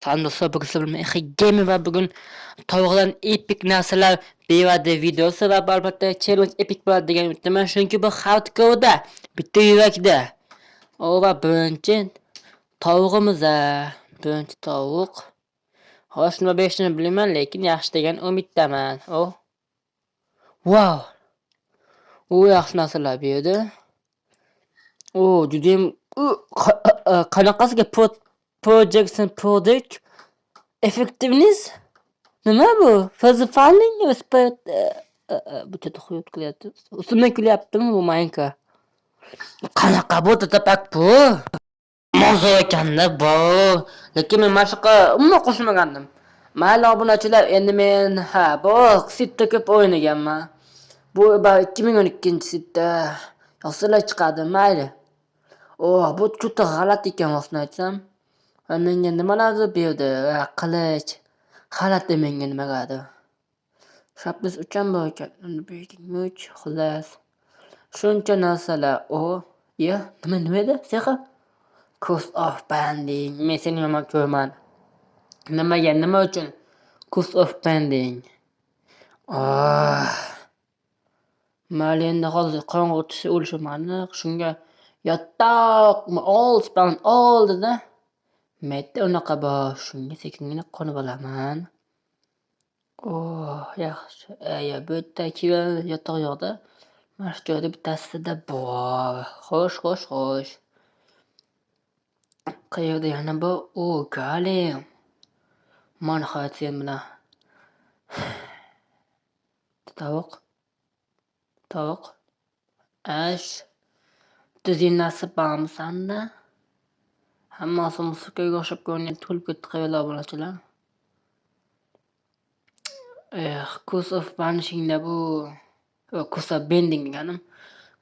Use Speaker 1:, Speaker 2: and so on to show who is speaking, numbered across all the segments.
Speaker 1: Sandıqsa birisi bilmay gemi va bugun tovuqdan epik narsalar bevada videosi va albatta challenge epik bo'ladi degan umiddaman. Chunki bu hardcore'da bitta yurakda. O va birinchi tovuqimiz birinchi tovuq. Xo'sh, nima berishini bilmayman, lekin yaxshi degan umiddaman. Wow. U yaxshi narsalar berdi. Juda ham qanaqasiga project effectiveness nima bu? Falling respect bu chetda xuyut qilyapti. Ustimdan kulyaptimi bu Minecraft? Qanaqa bu tatapak bu? Mozo ekanda bu. Lekin men mana shunaqa umuman qo'shmagandim. Mayli obunachilar, endi men bu sitda ko'p o'ynaganman. Bu 2012-sitda yoshlar chiqadi, mayli. Bu juda g'alati ekan rostini aytsam. Menga nimalardir berdi? Qilich. G'alati menga nimagadir. Sharpness 3 ham bor ekan. Much xullas. Shuncha narsalar. Nima edi? Sexa? Course of Bending. Men seni yomon ko'raman. Nima uchun? Course of Bending. Mayli endi hozir qorong'u tushsa o'lishim aniq. Shunga yotoqmi all dedi. Mayda unaqa bor. Shunga sekingina qo'nib olaman. Yaxshi. Bu yerda ikkita yotoq yo'qda. Mana shu joyda bittasida bor. Xo'sh. Qayerda yana bor? Golem. Mana hayot sen bilan. Tovuq. Tuzing nasib bormisanda? Hammasi musiqaga o'xshab ko'rinib to'lib ketdi qayerlar bo'lachilar. Course of Banishingda bu Course of Bending deganim.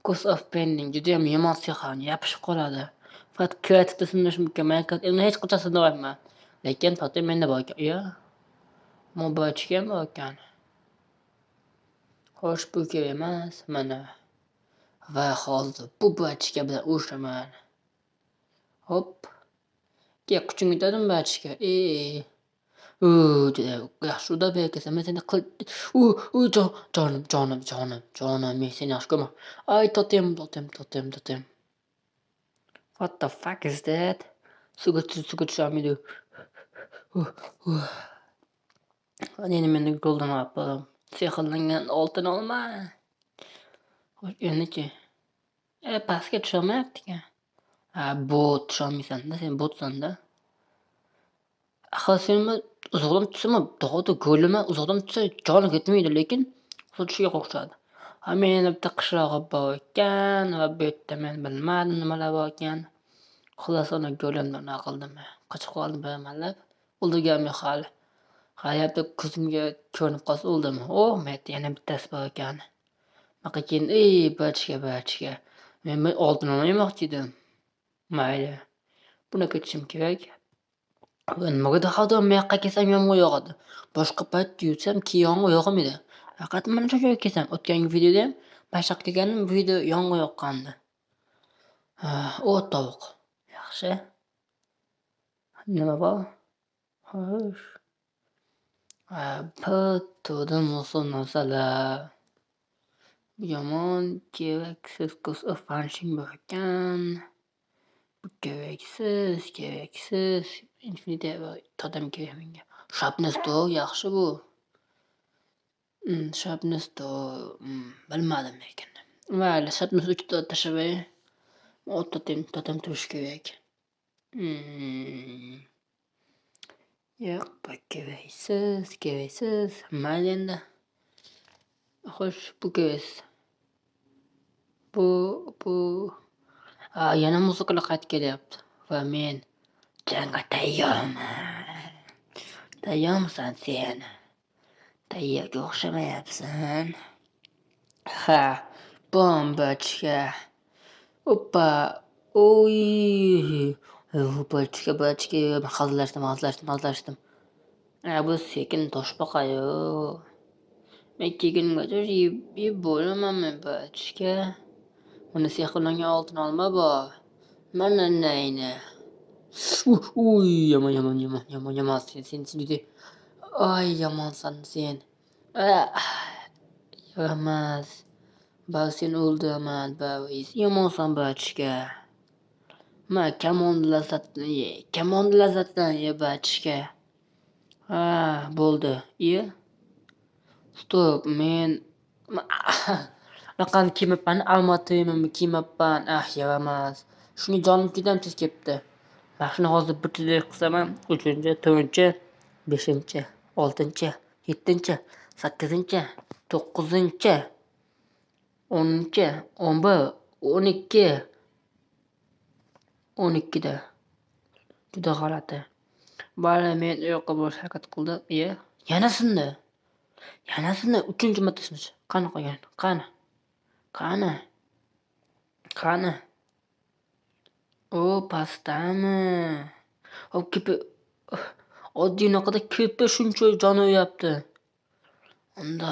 Speaker 1: Course of Bending juda ham yomon sehrni yopishib qoladi. Faqat kreativda sinash mukammal. Endi hech qachon sinmayman. Lekin totem menda bor ekan. Mobachiga bor ekan. Xo'sh, bu kerak emas, mana. Va hozir bu bachka bilan urushaman. Hop. Kuching yetadimi bachka? Juda yaxshi uda berkasa, men seni jonim, men seni yaxshi ko'raman. Ay, totem. What the fuck is that? Suvga tushamidi. Endi meni golden apple. Sehrlangan oltin olma. Xo'sh, endi-chi? Pastga tushamayapti-ku. Bot tushamaysan-da, sen botsan-da. Senmi uzoqdan tushsami, dog'da go'lima uzoqdan tushsa joni ketmaydi, lekin tushiga qo'rqadi. Meni bitta qishlog'i bor ekan va bu yerda men bilmadim nimalar bor ekan. Xullas uni go'limdan qildim. Qochib qoldim bemalab. O'ldirganmi hali? Hayotda ko'zimga ko'rinib qolsa o'ldimi? Mayda yana bittasi bor ekan. Baqa keyin bachka. Men oltin olmoqchi edim. Mayli. Buni ketishim kerak. Nimaga hadom yoqqa kelsam yomg'ir yog'adi. Boshqa payt yursam yomg'ir yog'maydi. Faqat mana shu joyga kelsam, o'tgangi videoda ham bashaq kelganim video yomg'ir yoqqandi. Tovuq. Yaxshi. Nima bor? Xo'sh. To'dim musul narsalar. Yomon keraksiz Course of Banishing bor ekan. Keraksiz. Infinity totem kerak menga. Sharpness yaxshi bu. Sharpness bilmadim lekin. Mayli, Sharpness 3 ta tashlay. Totem turish kerak. Yo'q, keraksiz. Mayli endi. Xo'sh, bu kerak. Bu yana musiqalar qaytib kelyapti va men jangga tayyorman. Tayyormisan sen? Tayyorga o'xshamayapsan. Bombachka. Oppa. Bachka. Hazillashdim. Bu sekin toshbaqayu. Men kegingacha yeb bo'lamanmi bachka? Uni sehrlangan oltin olma bor. Mana nayni. Uy, yomon sen juda ay yomonsan sen. Emas. Sen o'ldiraman yomonsan bachka. Kamon lazzatini ye bachka. Bo'ldi. Stop, men bunaqani kiymabman, almatimi kiymabman. Yaramas. Shuni jonim juda tez ketdi. Mana shuni hozir butidek qilsam, 3-chi, 4-chi, 5-chi, 6-chi, 7-chi, 8-chi, 9-chi, 10-chi, 11, 12, 12da. Juda g'alati. Bari men u yoqqa borishga harakat qildim. Yana sindi. 3-chi marta sinish. Qani qolgan? Qani? O, pastami? Kipi oddiy unaqada kipi shuncha jon o'yapti. Unda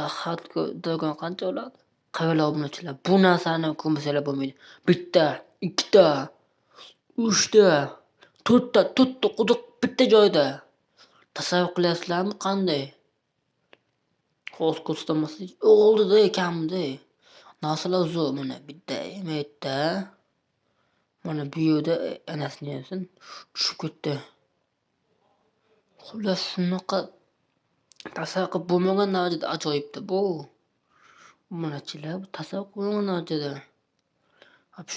Speaker 1: dragon qancha oladi? Qaralar obunachilar, bu narsani ko'rmasanglar bo'lmaydi. 1, 2, 3, 4ta quduq bitta joyda. Tasavvur qilyapsizlarmi qanday? Hozir ko'rsatmaslik o'g'lida kamda. Narsalar zo'r mana bitta emaydi. Mana bu yerda anasini yasin tushib ketdi. Xullas shunaqa tasavvur qilib bo'lmagan darajada ajoyibdi bu. Obunachilar tasavvur qilmagan darajada.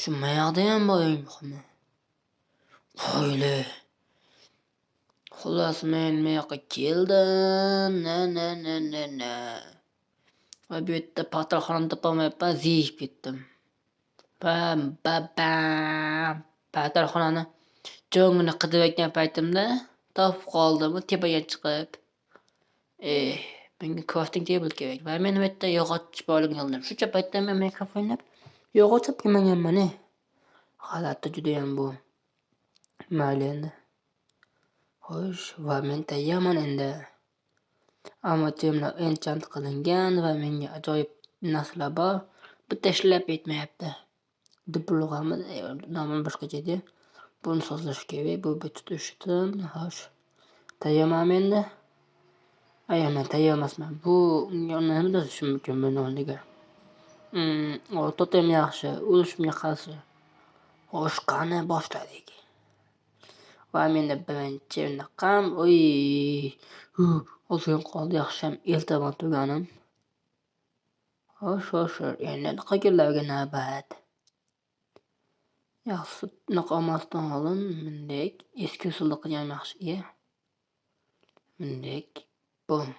Speaker 1: Shu mayog'da ham bor eng muhimi. Qo'yli. Xullas men bu yoqqa keldim. Va bu yerda patalxonani topolmayapman, ziyib ketdim. Patalxonani jo'ngini qidirayotgan paytimda topib qoldim, tepaga chiqib. Menga crafting table kerak. Va men bu yerda yog'och borligini oldim. Shuncha paytda men Minecraft o'ynab yog'och olib kelmaganman. G'alati juda ham bu. Mayli endi. Xo'sh, va men tayyorman endi. Armaturimlar enchant qilingan va menga ajoyib narsalar bor. Bitta ishlab yetmayapti. Diplog'ami, nomi boshqacha edi. Buni sozlash kerak, bu tutishdim. Xo'sh. Tayyorman endi. Men tayyor emasman. Bu nima deyishim mumkin buni o'rniga? Totem yaxshi, o'lishimga qarshi. Xo'sh, qani boshladik. Va menda birinchi naqam, ozgina qoldi, yaxshiyam ertaman turganim. Xo'sh, endi qolganlarga navbat. Yaxshi, unaqa olmasdan oldin mundek eski usulda qilgan yaxshi. Mundek, bum.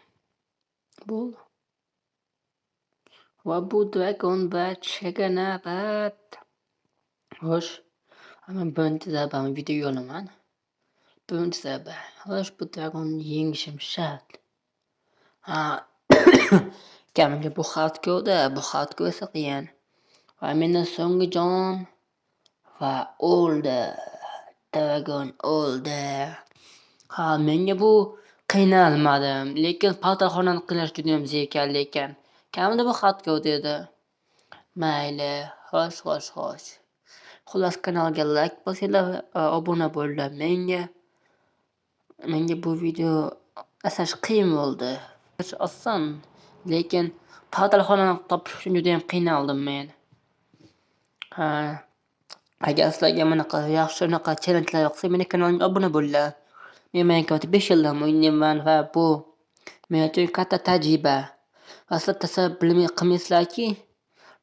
Speaker 1: Bo'ldi. Va bu dragon bachkaga navbat. Xo'sh, men birinchi zarbamni videoga olaman. Birinchi zarba. Xo'sh, bu dragonni yengishim shart. Kamga bu hardcore esa qiyin. Va mendan so'nggi jon va o'ldi. Dragon o'ldi. Menga bu qiynalmadim, lekin patalxonani qilash juda ham zerikarli ekan. Kamida bu hardcore dedi. Mayli, xo'sh. Xullas kanalga like bosinglar, obuna bo'linglar. Menga bu video asash qiyin bo'ldi. Oson, lekin patalxonani topish uchun juda ham qiynaldim men. Agar sizlarga bunaqa yaxshi challengelar yoqsa, meni kanalimga obuna bo'linglar. Men Minecraft 5 yildan o'ynayman va bu men uchun katta tajriba. Va sizlar tasavvur qilmaysizlarki,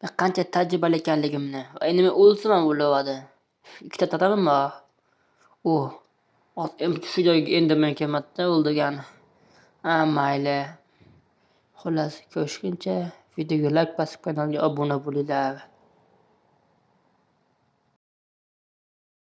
Speaker 1: men qancha tajribali ekanligimni. Va endi men o'lsam ham bo'laveradi. 2 ta totemim bor. Shu joyga endi men kelmadida o'ldirgan. Mayli. Xullas, ko'rishguncha videoga like bosib kanalga obuna bo'linglar.